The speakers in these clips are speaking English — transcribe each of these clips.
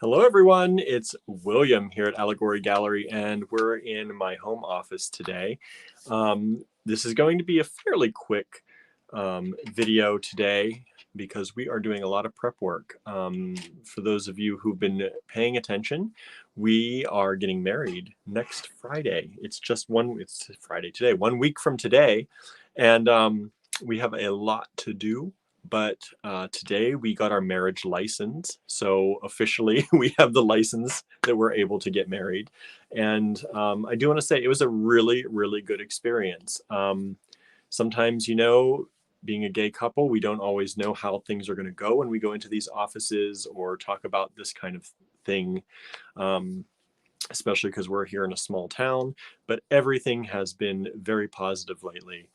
Hello, everyone. It's William here at Allegory Gallery, and we're in my home office today. This is going to be a fairly quick video today because we are doing a lot of prep work. For those of you who've been paying attention, we are getting married next Friday. It's Friday today, 1 week from today, and we have a lot to do. But today we got our marriage license. So officially we have the license that we're able to get married. And I do want to say it was a really, really good experience. Sometimes, being a gay couple, we don't always know how things are going to go when we go into these offices or talk about this kind of thing, especially because we're here in a small town. But everything has been very positive lately.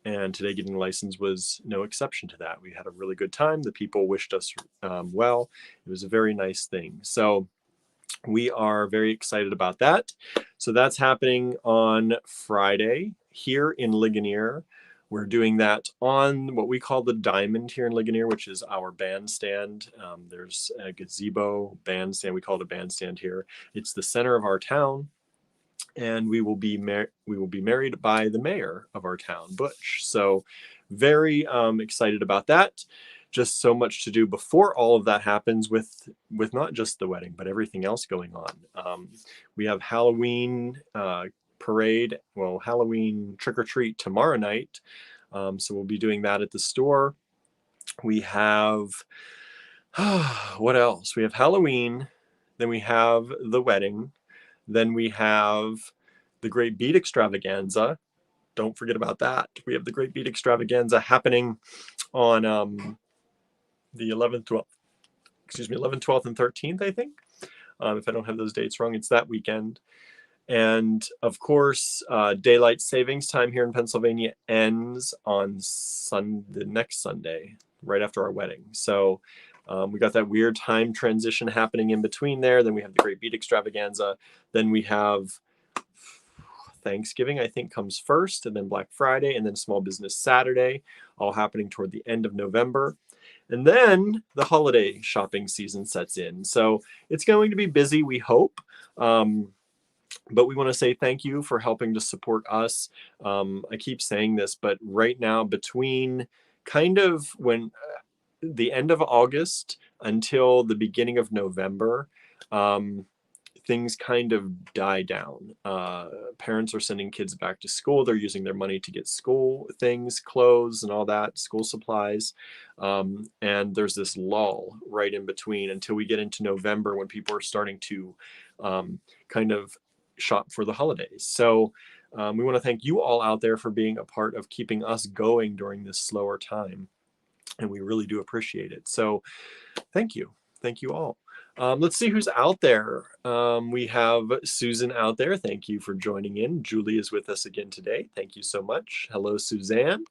And today getting a license was no exception to that. We had a really good time. The people wished us well. It was a very nice thing. So we are very excited about that. So that's happening on Friday here in Ligonier. We're doing that on what we call the Diamond here in Ligonier, which is our bandstand. There's a gazebo bandstand. We call it a bandstand here. It's the center of our town. And we will be married by the mayor of our town, Butch. So very excited about that. Just so much to do before all of that happens with not just the wedding, but everything else going on. We have Halloween parade, Halloween trick-or-treat tomorrow night. So we'll be doing that at the store. We have, what else? We have Halloween, then we have the wedding. Then we have the Great Beat Extravaganza. Don't forget about that. We have the Great Beat Extravaganza happening on the 11th, 12th, and 13th, I think. If I don't have those dates wrong, it's that weekend. And of course, daylight savings time here in Pennsylvania ends on the next Sunday, right after our wedding. So we got that weird time transition happening in between there. Then we have the Great Beat Extravaganza. Then we have Thanksgiving, I think, comes first, and then Black Friday, and then Small Business Saturday, all happening toward the end of November. And then the holiday shopping season sets in. So it's going to be busy, we hope. But we want to say thank you for helping to support us. I keep saying this, but right now, between kind of when the end of August until the beginning of November, things kind of die down. Parents are sending kids back to school. They're using their money to get school things, clothes and all that, school supplies. And there's this lull right in between until we get into November when people are starting to kind of shop for the holidays. So we want to thank you all out there for being a part of keeping us going during this slower time. And we really do appreciate it. So thank you. Thank you all. Let's see who's out there. We have Susan out there. Thank you for joining in. Julie is with us again today. Thank you so much. Hello, Suzanne.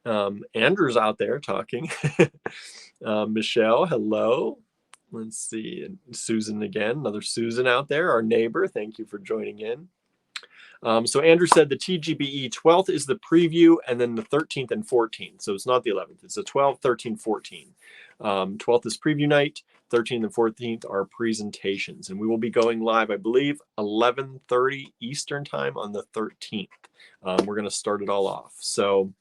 Andrew's out there talking. Michelle, hello. Let's see. And Susan again. Another Susan out there, our neighbor. Thank you for joining in. So Andrew said the TGBE 12th is the preview, and then the 13th and 14th. So it's not the 11th. It's the 12th, 13th, 14th. 12th is preview night. 13th and 14th are presentations. And we will be going live, I believe, 11:30 Eastern time on the 13th. We're going to start it all off. So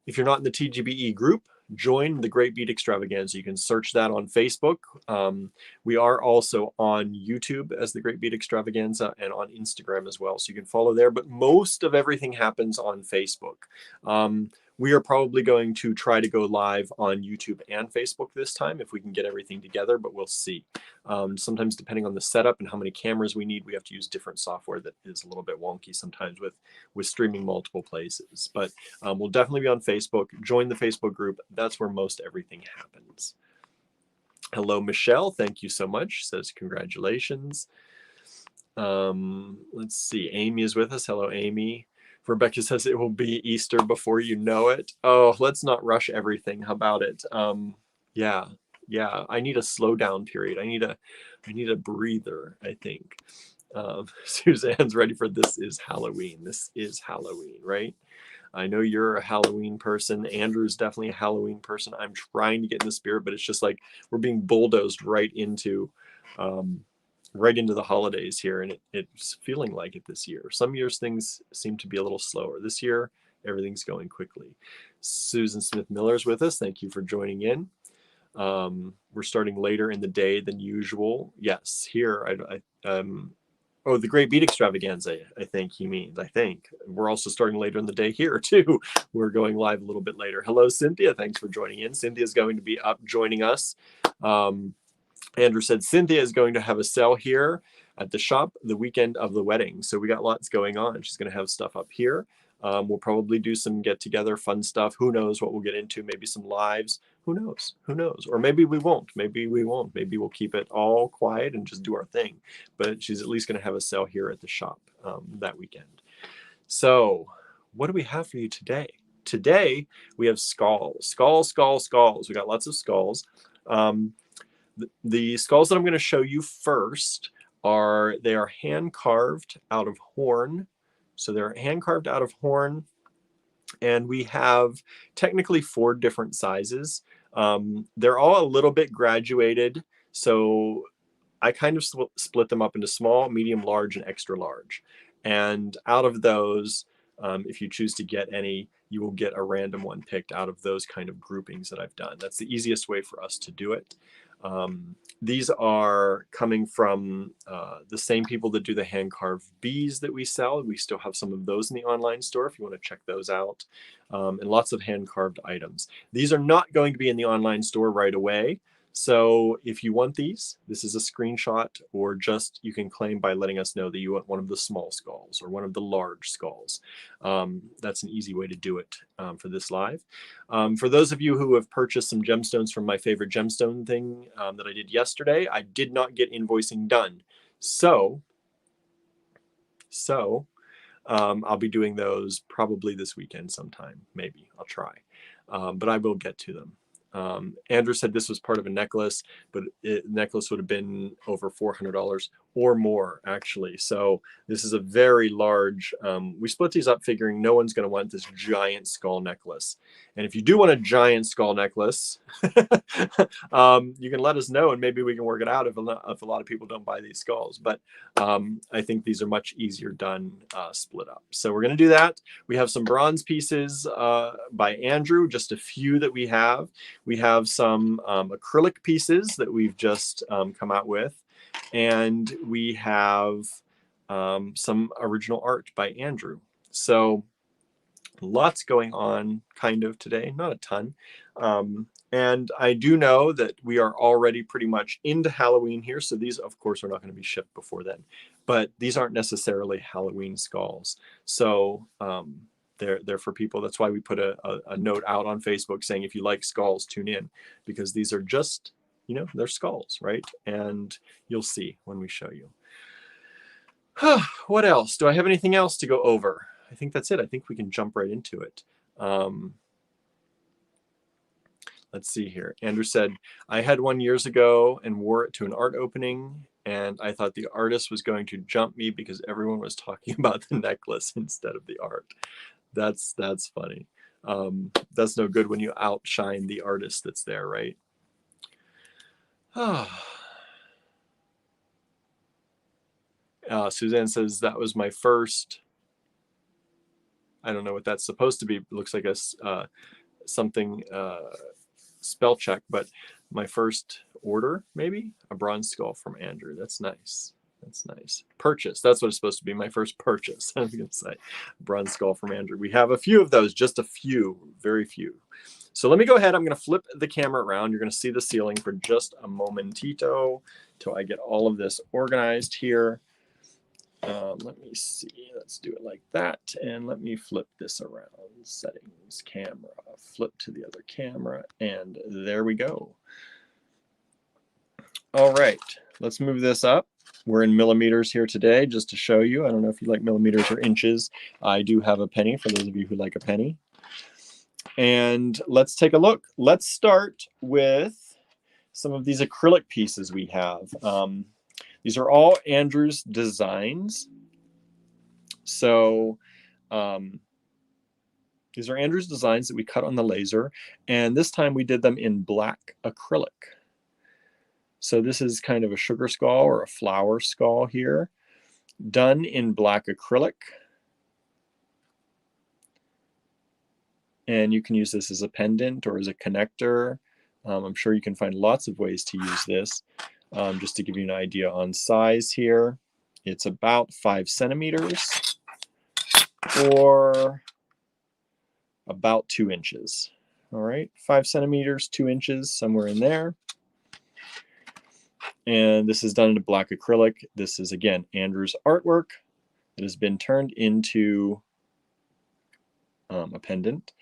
if you're not in the TGBE group, join the Great Beat Extravaganza. You can search that on Facebook. We are also on YouTube as the Great Beat Extravaganza and on Instagram as well. So you can follow there, but most of everything happens on Facebook. We are probably going to try to go live on YouTube and Facebook this time if we can get everything together, but we'll see. Sometimes depending on the setup and how many cameras we need, we have to use different software that is a little bit wonky sometimes with streaming multiple places. But we'll definitely be on Facebook. Join the Facebook group. That's where most everything happens. Hello, Michelle. Thank you so much. Says congratulations. Let's see. Amy is with us. Hello, Amy. Rebecca says it will be Easter before you know it. Oh, let's not rush everything. How about it? Yeah. I need a slow down period. I need a breather, I think. Suzanne's ready for This Is Halloween. This is Halloween, right? I know you're a Halloween person. Andrew's definitely a Halloween person. I'm trying to get in the spirit, but it's just like we're being bulldozed right into the holidays here, and it's feeling like it this year. Some years things seem to be a little slower. This year, everything's going quickly. Susan Smith Miller's with us. Thank you for joining in. We're starting later in the day than usual. Yes, here, oh, the Great Beat Extravaganza, I think he means. I think. We're also starting later in the day here, too. We're going live a little bit later. Hello, Cynthia. Thanks for joining in. Cynthia's going to be up joining us. Andrew said Cynthia is going to have a sale here at the shop the weekend of the wedding. So we got lots going on. She's going to have stuff up here. We'll probably do some get-together fun stuff. Who knows what we'll get into? Maybe some lives. Who knows? Who knows? Or maybe we won't. Maybe we won't. Maybe we'll keep it all quiet and just do our thing. But she's at least going to have a sale here at the shop that weekend. So what do we have for you today? Today, we have skulls. Skulls. We got lots of skulls. The skulls that I'm going to show you first are hand carved out of horn. So they're hand carved out of horn, and we have technically 4 different sizes. They're all a little bit graduated, so I kind of split them up into small, medium, large, and extra large. And out of those, if you choose to get any, you will get a random one picked out of those kind of groupings that I've done. That's the easiest way for us to do it. These are coming from the same people that do the hand-carved bees that we sell. We still have some of those in the online store if you want to check those out, and lots of hand-carved items. These are not going to be in the online store right away. So if you want these, this is a screenshot, or just you can claim by letting us know that you want one of the small skulls or one of the large skulls. That's an easy way to do it for this live. For those of you who have purchased some gemstones from my favorite gemstone thing that I did yesterday, I did not get invoicing done. So I'll be doing those probably this weekend sometime. Maybe I'll try, but I will get to them. Andrew said this was part of a necklace, but necklace would have been over $400 or more, actually. So this is a very large, we split these up figuring no one's going to want this giant skull necklace. And if you do want a giant skull necklace, you can let us know and maybe we can work it out if a lot of people don't buy these skulls. But I think these are much easier done split up. So we're going to do that. We have some bronze pieces by Andrew, just a few that we have. We have some acrylic pieces that we've just come out with. And we have some original art by Andrew. So lots going on kind of today, not a ton. And I do know that we are already pretty much into Halloween here. So these, of course, are not going to be shipped before then. But these aren't necessarily Halloween skulls. So they're for people. That's why we put a note out on Facebook saying, if you like skulls, tune in. Because these are just, you know, they're skulls, right? And you'll see when we show you. What else? Do I have anything else to go over? I think that's it. I think we can jump right into it. Let's see here. Andrew said, I had one years ago and wore it to an art opening, and I thought the artist was going to jump me because everyone was talking about the necklace instead of the art. That's funny. That's no good when you outshine the artist that's there, right? Suzanne says, that was my first, I don't know what that's supposed to be. It looks like a something spell check, but my first order, maybe a bronze skull from Andrew. That's nice. That's nice. Purchase. That's what it's supposed to be. My first purchase. I was going to say bronze skull from Andrew. We have a few of those, just a few, very few. So let me go ahead. I'm going to flip the camera around. You're going to see the ceiling for just a momentito till I get all of this organized here. Let me see. Let's do it like that. And let me flip this around. Settings, camera, flip to the other camera. And there we go. All right. Let's move this up. We're in millimeters here today just to show you. I don't know if you like millimeters or inches. I do have a penny for those of you who like a penny. And let's take a look. Let's start with some of these acrylic pieces we have. These are all Andrew's designs. So These are Andrew's designs that we cut on the laser, and this time we did them in black acrylic. So this is kind of a sugar skull or a flower skull here, done in black acrylic. And you can use this as a pendant or as a connector. I'm sure you can find lots of ways to use this. Just to give you an idea on size here, it's about 5 centimeters or about 2 inches. All right, 5 centimeters, 2 inches, somewhere in there. And this is done in black acrylic. This is, again, Andrew's artwork that has been turned into a pendant.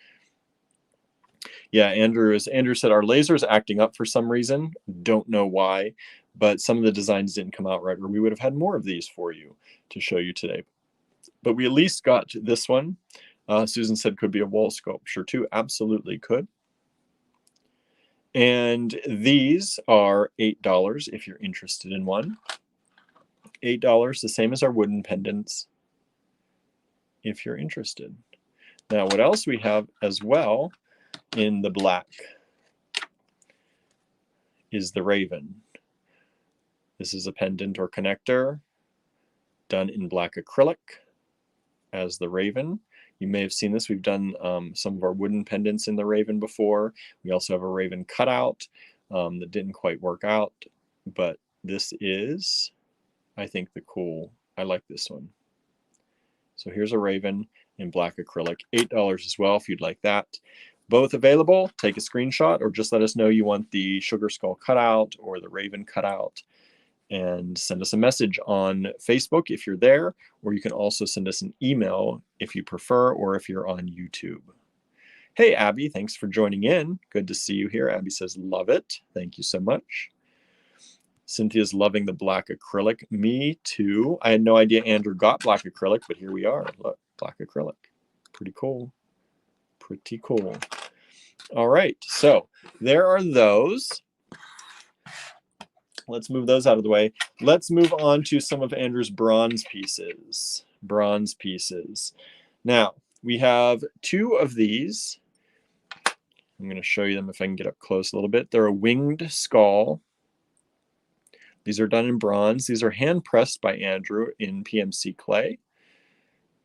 Yeah, Andrew said, our laser is acting up for some reason. Don't know why, but some of the designs didn't come out right, or we would have had more of these for you to show you today. But we at least got this one. Susan said could be a wall sculpture too. Absolutely could. And these are $8 if you're interested in one. $8, the same as our wooden pendants, if you're interested. Now, what else we have as well in the black is the raven. This is a pendant or connector done in black acrylic as the raven. You may have seen this. We've done some of our wooden pendants in the raven before. We also have a raven cutout that didn't quite work out, but this is, I think, I like this one. So here's a raven in black acrylic, $8 as well if you'd like that. Both available. Take a screenshot or just let us know you want the sugar skull cutout or the raven cutout, and send us a message on Facebook if you're there, or you can also send us an email if you prefer, or if you're on YouTube. Hey, Abby, thanks for joining in. Good to see you here. Abby says, love it. Thank you so much. Cynthia's loving the black acrylic. Me too. I had no idea Andrew got black acrylic, but here we are. Look, black acrylic. Pretty cool. Pretty cool. All right, so there are those. Let's move those out of the way. Let's move on to some of Andrew's bronze pieces. Bronze pieces. Now, we have 2 of these. I'm going to show you them if I can get up close a little bit. They're a winged skull. These are done in bronze. These are hand pressed by Andrew in PMC clay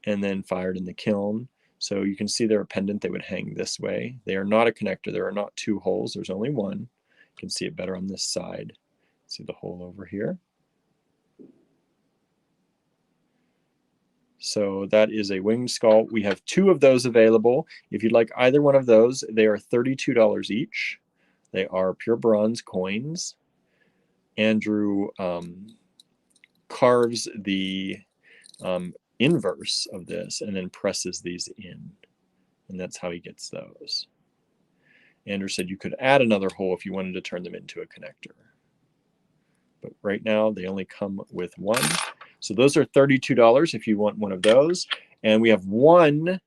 and then fired in the kiln. So you can see they're a pendant. They would hang this way. They are not a connector. There are not 2 holes. There's only one. You can see it better on this side. See the hole over here. So that is a winged skull. We have 2 of those available. If you'd like either one of those, they are $32 each. They are pure bronze coins. Andrew carves the inverse of this and then presses these in. And that's how he gets those. Andrew said you could add another hole if you wanted to turn them into a connector. But right now they only come with one. So those are $32 if you want one of those. And we have one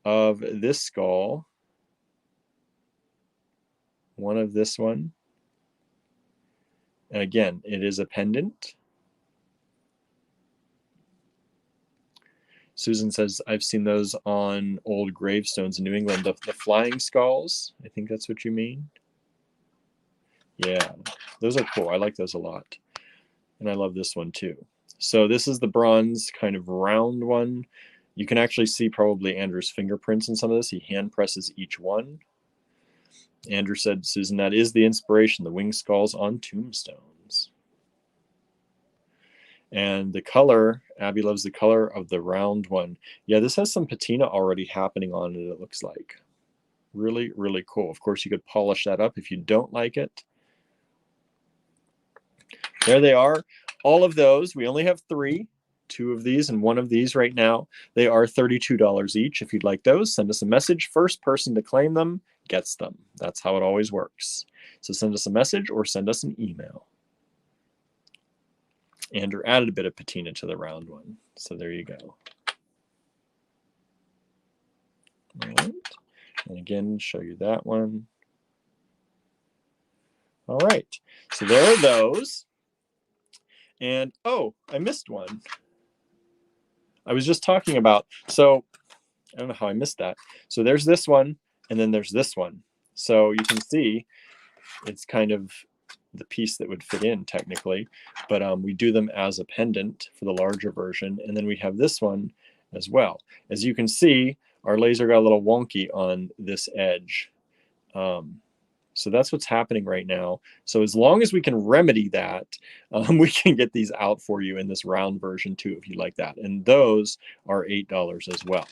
of this skull. One of this one. And again, it is a pendant. Susan says, I've seen those on old gravestones in New England. The flying skulls, I think that's what you mean. Yeah, those are cool. I like those a lot. And I love this one too. So this is the bronze kind of round one. You can actually see probably Andrew's fingerprints in some of this. He hand presses each one. Andrew said, Susan, that is the inspiration, the winged skulls on tombstones. And the color, Abby loves the color of the round one. Yeah, this has some patina already happening on it, it looks like. Really, really cool. Of course, you could polish that up if you don't like it. There they are. All of those, we only have 3, 2 of these and 1 of these right now. They are $32 each. If you'd like those, send us a message. First person to claim them gets them. That's how it always works. So send us a message or send us an email. Andrew added a bit of patina to the round one. So there you go. All right. And again, show you that one. All right. So there are those. And, oh, I missed one. I was just talking about, so I don't know how I missed that. So there's this one, and then there's this one. So you can see it's kind of the piece that would fit in technically, but we do them as a pendant for the larger version. And then we have this one as well. As you can see, our laser got a little wonky on this edge. So that's what's happening right now. So as long as we can remedy that, we can get these out for you in this round version too, if you like that. And those are $8 as well.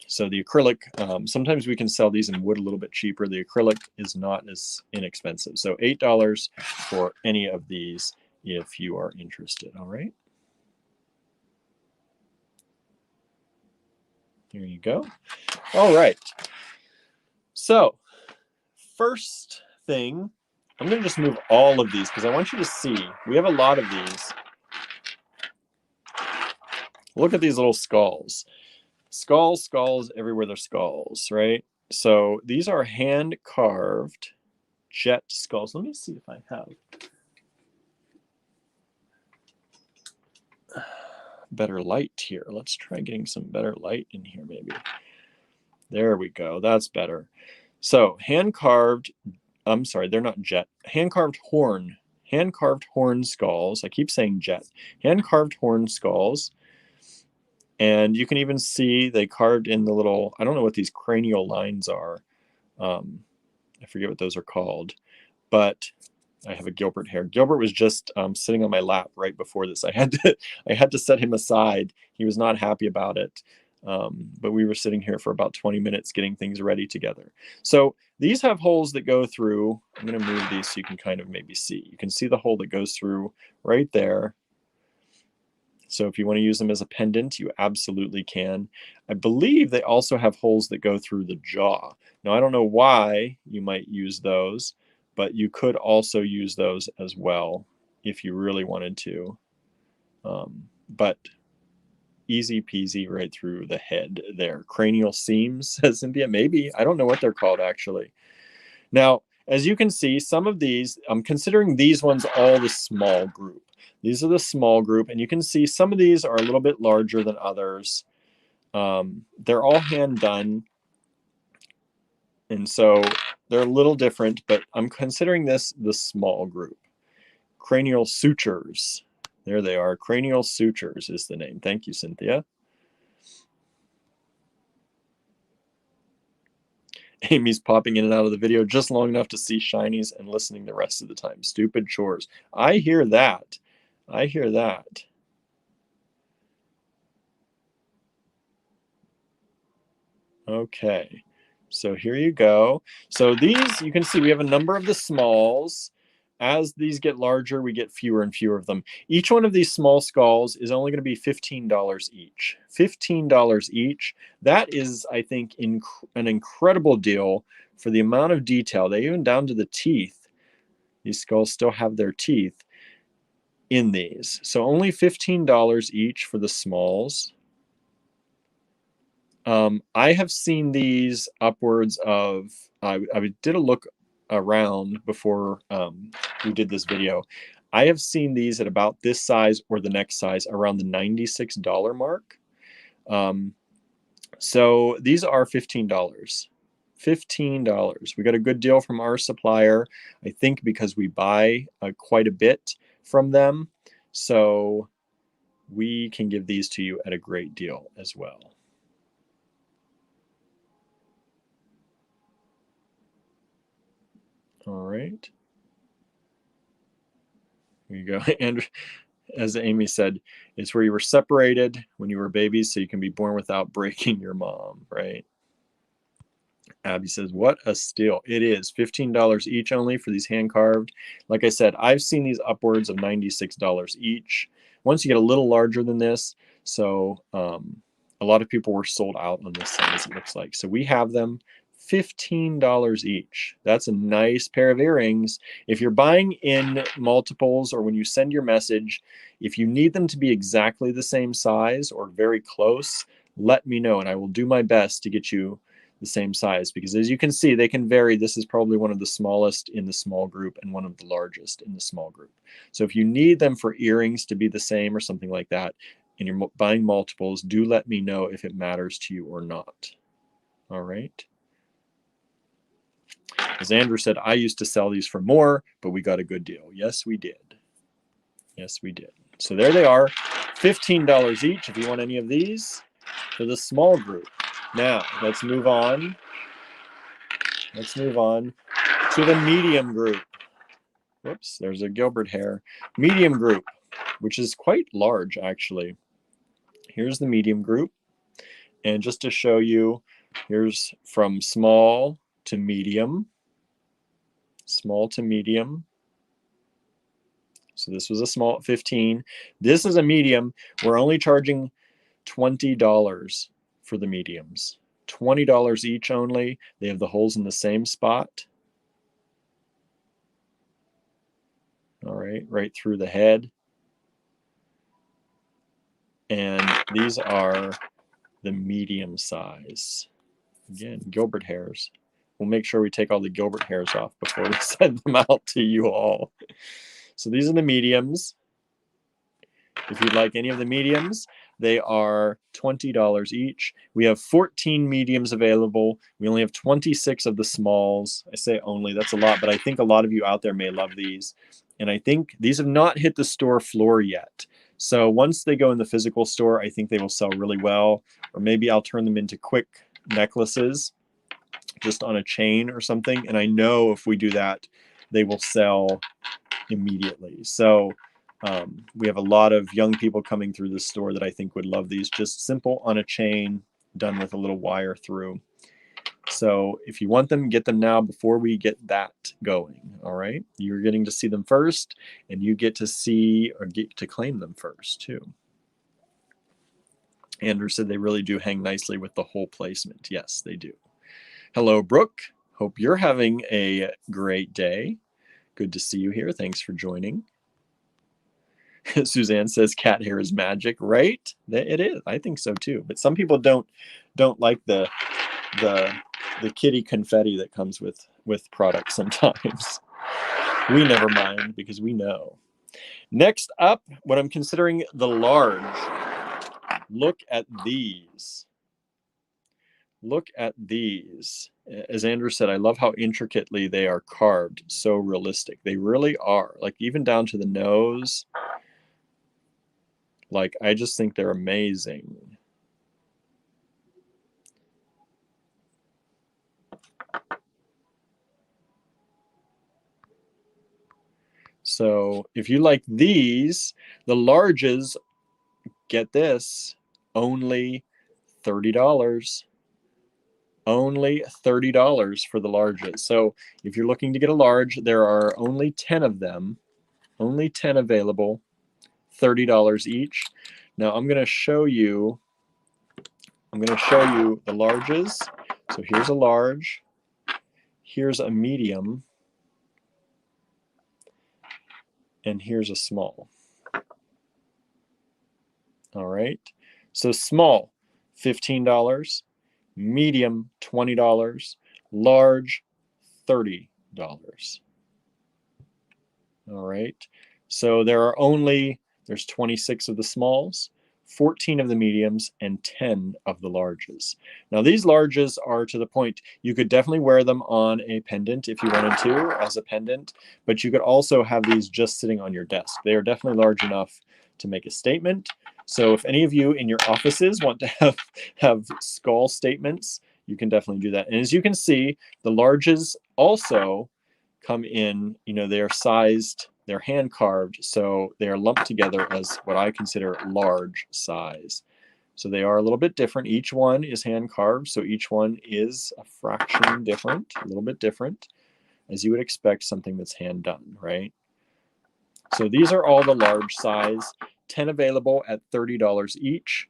So the acrylic, sometimes we can sell these in wood a little bit cheaper. The acrylic is not as inexpensive. So $8 for any of these if you are interested. All right. Here you go. All right. So first thing, I'm going to just move all of these because I want you to see. We have a lot of these. Look at these little skulls. Skulls everywhere there's skulls, right? So these are hand carved jet skulls. Let me see if I have better light here. Let's try getting some better light in here maybe. There we go. That's better. So hand carved, I'm sorry, they're not jet. Hand carved horn skulls. I keep saying jet. Hand carved horn skulls. And you can even see they carved in the little, I don't know what these cranial lines are. I forget what those are called, but I have a Gilbert here. Gilbert was just sitting on my lap right before this. I had to set him aside. He was not happy about it. But we were sitting here for about 20 minutes getting things ready together. So these have holes that go through. I'm going to move these so you can kind of maybe see. You can see the hole that goes through right there. So if you want to use them as a pendant, you absolutely can. I believe they also have holes that go through the jaw. Now, I don't know why you might use those, but you could also use those as well if you really wanted to. But easy peasy right through the head there. Cranial seams, says Cynthia. Maybe. I don't know what they're called, actually. Now, as you can see, some of these, I'm considering these ones all the small group. These are the small group, and you can see some of these are a little bit larger than others. They're all hand done, and so they're a little different, but I'm considering this the small group. Cranial sutures. There they are. Cranial sutures is the name. Thank you, Cynthia. Amy's popping in and out of the video just long enough to see shinies and listening the rest of the time. Stupid chores. I hear that. I hear that. Okay, so here you go. So these, you can see we have a number of the smalls. As these get larger, we get fewer and fewer of them. Each one of these small skulls is only going to be $15 each. $15 each. That is, I think, an incredible deal for the amount of detail. They even down to the teeth. These skulls still have their teeth in these. So only $15 each for the smalls. I have seen these upwards of, I did a look around before we did this video. I have seen these at about this size or the next size around the $96 mark. So these are $15. $15. We got a good deal from our supplier, I think, because we buy quite a bit from them. So we can give these to you at a great deal as well. All right. Here you go. And as Amy said, it's where you were separated when you were babies so you can be born without breaking your mom, right? Abby says, what a steal. It is $15 each only for these hand carved. Like I said, I've seen these upwards of $96 each. Once you get a little larger than this, so a lot of people were sold out on this size, it looks like. So we have them $15 each. That's a nice pair of earrings. If you're buying in multiples or when you send your message, if you need them to be exactly the same size or very close, let me know and I will do my best to get you the same size, because as you can see, they can vary. This is probably one of the smallest in the small group and one of the largest in the small group. So if you need them for earrings to be the same or something like that, and you're buying multiples, do let me know if it matters to you or not. All right. As Andrew said, I used to sell these for more, but we got a good deal. Yes, we did. Yes, we did. So there they are, $15 each if you want any of these for the small group. Now, let's move on. Let's move on to the medium group. Whoops, there's a Gilbert hair. Medium group, which is quite large, actually. Here's the medium group. And just to show you, here's from small to medium. Small to medium. So this was a small at 15. This is a medium. We're only charging $20 for the mediums. $20 each only. They have the holes in the same spot. All right, right through the head. And these are the medium size. Again, Gilbert hairs. We'll make sure we take all the Gilbert hairs off before we send them out to you all. So these are the mediums. If you'd like any of the mediums, they are $20 each. We have 14 mediums available. We only have 26 of the smalls. I say only, that's a lot, but I think a lot of you out there may love these. And I think these have not hit the store floor yet. So once they go in the physical store, I think they will sell really well. Or maybe I'll turn them into quick necklaces, just on a chain or something. And I know if we do that, they will sell immediately. So we have a lot of young people coming through the store that I think would love these. Just simple on a chain, done with a little wire through. So if you want them, get them now before we get that going. All right, you're getting to see them first, and you get to see or get to claim them first too. Andrew said they really do hang nicely with the whole placement. Yes, they do. Hello, Brooke. Hope you're having a great day. Good to see you here. Thanks for joining. Suzanne says cat hair is magic, right? It is. I think so too. But some people don't like the kitty confetti that comes with products sometimes. We never mind because we know. Next up, what I'm considering the large. Look at these. Look at these. As Andrew said, I love how intricately they are carved. So realistic. They really are. Like even down to the nose. Like, I just think they're amazing. So if you like these, the larges, get this, only $30. Only $30 for the larges. So if you're looking to get a large, there are only 10 of them. Only 10 available. $30 each. Now I'm going to show you the larges. So here's a large, here's a medium, and here's a small. All right. So small, $15, medium, $20, large, $30. All right. So there's 26 of the smalls, 14 of the mediums, and 10 of the larges. Now these larges are to the point, you could definitely wear them on a pendant if you wanted to, as a pendant, but you could also have these just sitting on your desk. They are definitely large enough to make a statement. So if any of you in your offices want to have skull statements, you can definitely do that. And as you can see, the larges also come in, they are sized, they're hand carved, so they are lumped together as what I consider large size. So they are a little bit different. Each one is hand carved, so each one is a fraction different, a little bit different, as you would expect something that's hand done, right? So these are all the large size, 10 available at $30 each.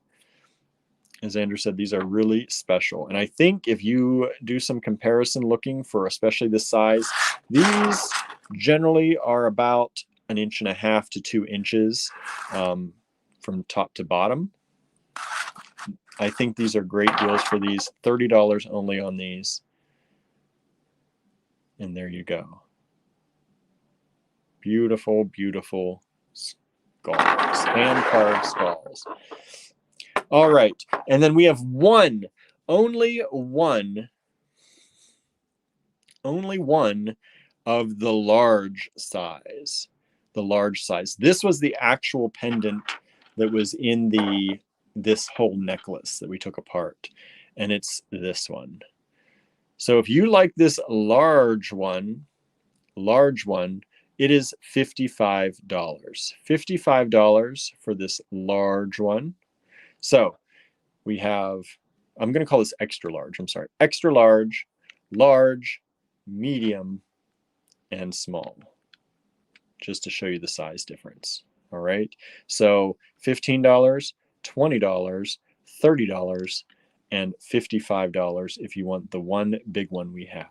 As Andrew said, these are really special. And I think if you do some comparison looking for especially this size, these generally are about 1.5 to 2 inches from top to bottom. I think these are great deals for these. $30 only on these. And there you go. Beautiful, beautiful skulls, hand-carved skulls. All right, and then we have only one of the large size. This was the actual pendant that was in this whole necklace that we took apart, and it's this one. So if you like this large one, it is $55. $55 for this large one. So we have, I'm going to call this extra large. I'm sorry, extra large, large, medium, and small, just to show you the size difference. All right. So $15, $20, $30, and $55 if you want the one big one we have.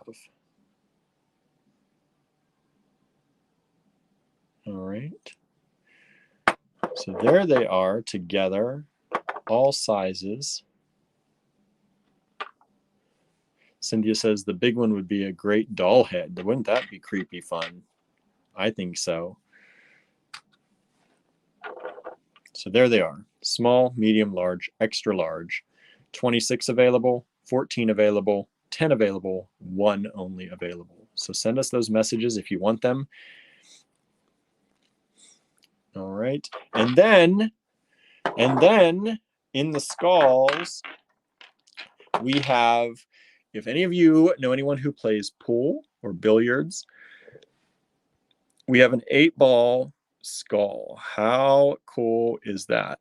All right. So there they are together, all sizes. Cynthia says the big one would be a great doll head. Wouldn't that be creepy fun? I think so. So there they are. Small, medium, large, extra large. 26 available, 14 available, 10 available, 1 only available. So send us those messages if you want them. All right. And then in the skulls, we have, if any of you know anyone who plays pool or billiards, we have an 8-ball skull. How cool is that?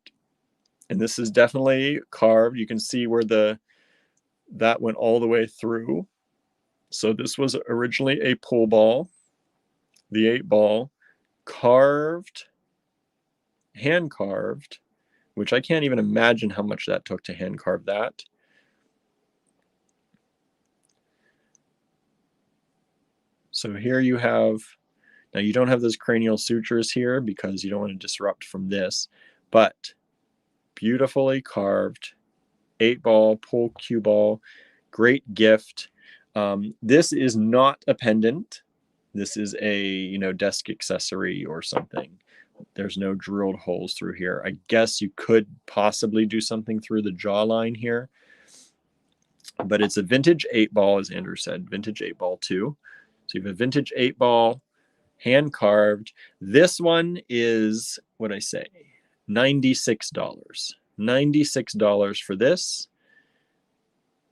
And this is definitely carved. You can see where that went all the way through. So this was originally a pool ball, the 8-ball, carved, hand carved, which I can't even imagine how much that took to hand carve that. So here you have, now you don't have those cranial sutures here because you don't want to disrupt from this, but beautifully carved 8-ball pool cue ball, great gift. This is not a pendant. This is a desk accessory or something. There's no drilled holes through here. I guess you could possibly do something through the jawline here, but it's a vintage 8-ball, as Andrew said, vintage 8-ball too. So you have a vintage 8-ball, hand carved. This one is, what I say, $96. $96 for this.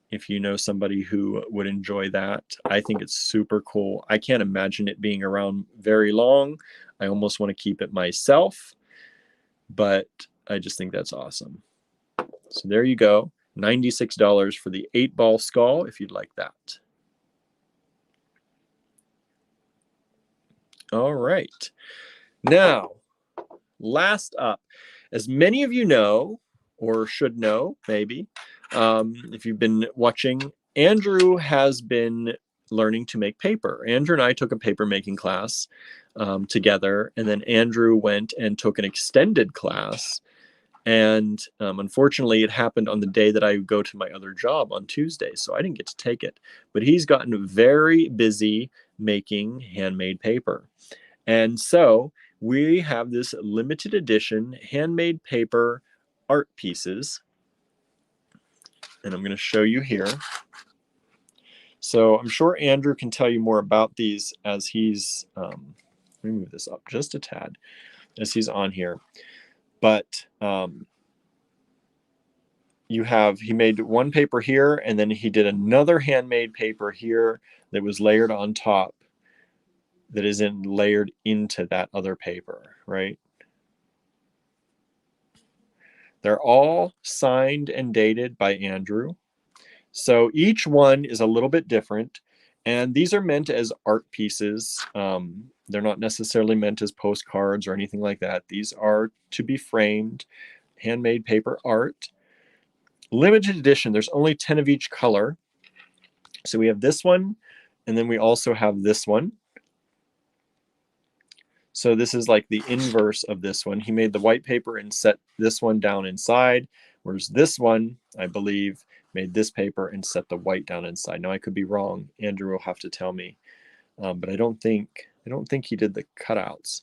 If you know somebody who would enjoy that, I think it's super cool. I can't imagine it being around very long. I almost want to keep it myself, but I just think that's awesome. So there you go. $96 for the 8-ball skull if you'd like that. All right. Now, last up, as many of you know, or should know, maybe, if you've been watching, Andrew has been learning to make paper. Andrew and I took a paper making class together, and then Andrew went and took an extended class. And unfortunately, it happened on the day that I go to my other job on Tuesday, so I didn't get to take it. But he's gotten very busy making handmade paper. And so we have this limited edition handmade paper art pieces. And I'm going to show you here. So I'm sure Andrew can tell you more about these as he's, let me move this up just a tad, as he's on here. But he made one paper here, and then he did another handmade paper here that was layered on top, that isn't layered into that other paper, right? They're all signed and dated by Andrew. So each one is a little bit different, and these are meant as art pieces. They're not necessarily meant as postcards or anything like that. These are to be framed, handmade paper art. Limited edition, there's only 10 of each color. So we have this one, and then we also have this one. So this is like the inverse of this one. He made the white paper and set this one down inside, whereas this one, I believe, made this paper and set the white down inside. Now I could be wrong. Andrew will have to tell me, but I don't think he did the cutouts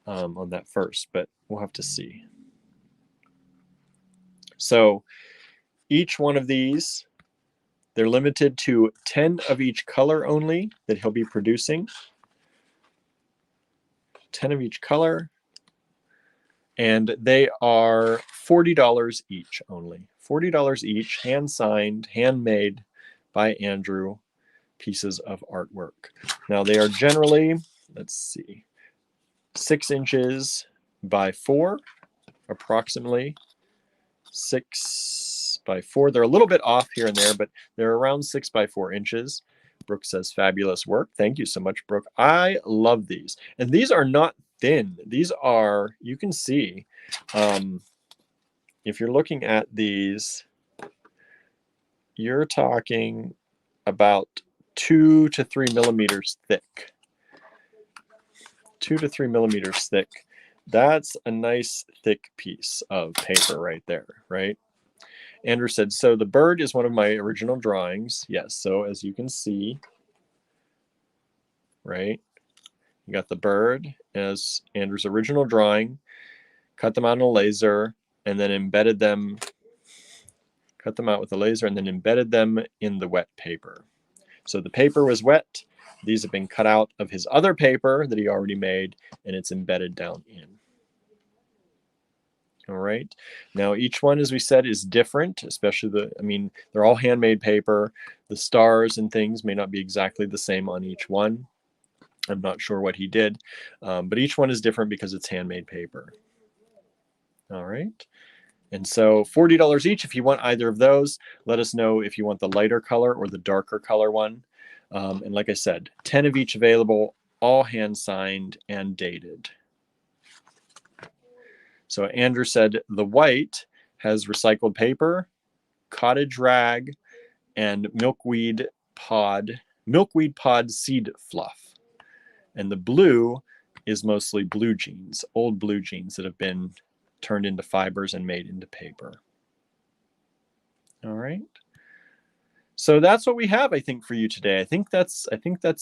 on that first. But We'll have to see. So each one of these, they're limited to 10 of each color only that he'll be producing. 10 of each color. And they are $40 each only. $40 each, hand-signed, handmade by Andrew pieces of artwork. Now they are generally, let's see, 6 inches by 4, approximately 6 by 4. They're a little bit off here and there, but they're around 6 by 4 inches. Brooke says, fabulous work. Thank you so much, Brooke. I love these. And these are not thin. These are, you can see, if you're looking at these, you're talking about 2 to 3 millimeters thick. 2 to 3 millimeters thick. That's a nice thick piece of paper right there, right? Andrew said, so the bird is one of my original drawings. Yes, so as you can see, right, you got the bird as Andrew's original drawing, cut them out in a laser, and then embedded them, cut them out with a laser, and then embedded them in the wet paper. So the paper was wet. These have been cut out of his other paper that he already made, and it's embedded down in. All right. Now each one, as we said, is different, especially they're all handmade paper. The stars and things may not be exactly the same on each one. I'm not sure what he did, but each one is different because it's handmade paper. All right. And so $40 each. If you want either of those, let us know if you want the lighter color or the darker color one. And like I said, 10 of each available, all hand signed and dated. So Andrew said the white has recycled paper, cottage rag, and milkweed pod seed fluff. And the blue is mostly blue jeans, old blue jeans that have been turned into fibers and made into paper. All right. So that's what we have, I think, for you today. I think that's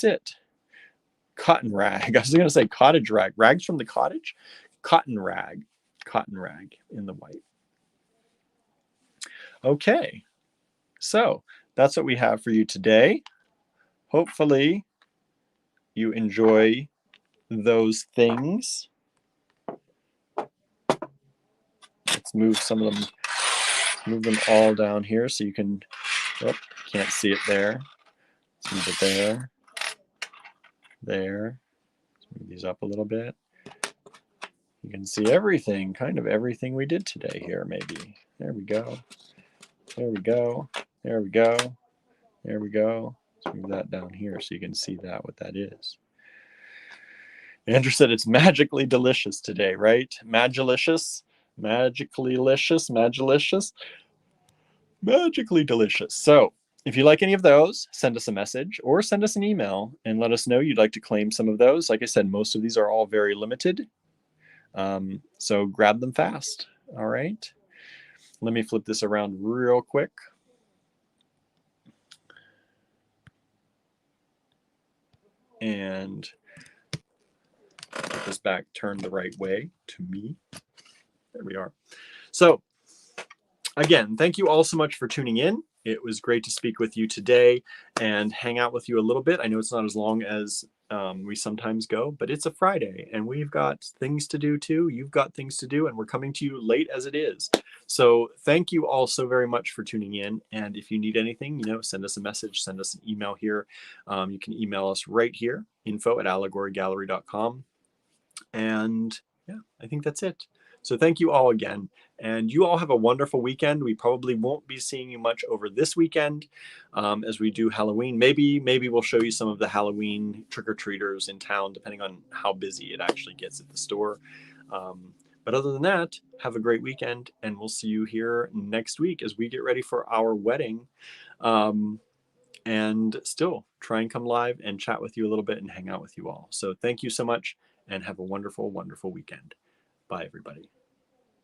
it. Cotton rag. I was going to say cottage rag. Rags from the cottage? Cotton rag in the white. Okay, so that's what we have for you today. Hopefully you enjoy those things. Let's move some of them, move them all down here so you can, oh, can't see it there. Let's move it there, there. Let's move these up a little bit. You can see everything, kind of everything we did today here, maybe. There we go. There we go. There we go. There we go. Let's move that down here so you can see that, what that is. Andrew said it's magically delicious today, right? Magilicious, magically licious, magilicious, magically delicious. So if you like any of those, send us a message or send us an email and let us know you'd like to claim some of those. Like I said, most of these are all very limited. So grab them fast. All right. Let me flip this around real quick. And get this back turned the right way to me. There we are. So again, thank you all so much for tuning in. It was great to speak with you today and hang out with you a little bit. I know it's not as long as we sometimes go, but it's a Friday and we've got things to do too. You've got things to do and we're coming to you late as it is. So thank you all so very much for tuning in. And if you need anything, send us a message, send us an email here. You can email us right here, info@allegorygallery.com. And yeah, I think that's it. So thank you all again. And you all have a wonderful weekend. We probably won't be seeing you much over this weekend as we do Halloween. Maybe we'll show you some of the Halloween trick-or-treaters in town, depending on how busy it actually gets at the store. But other than that, have a great weekend. And we'll see you here next week as we get ready for our wedding. And still try and come live and chat with you a little bit and hang out with you all. So thank you so much and have a wonderful, wonderful weekend. Bye, everybody.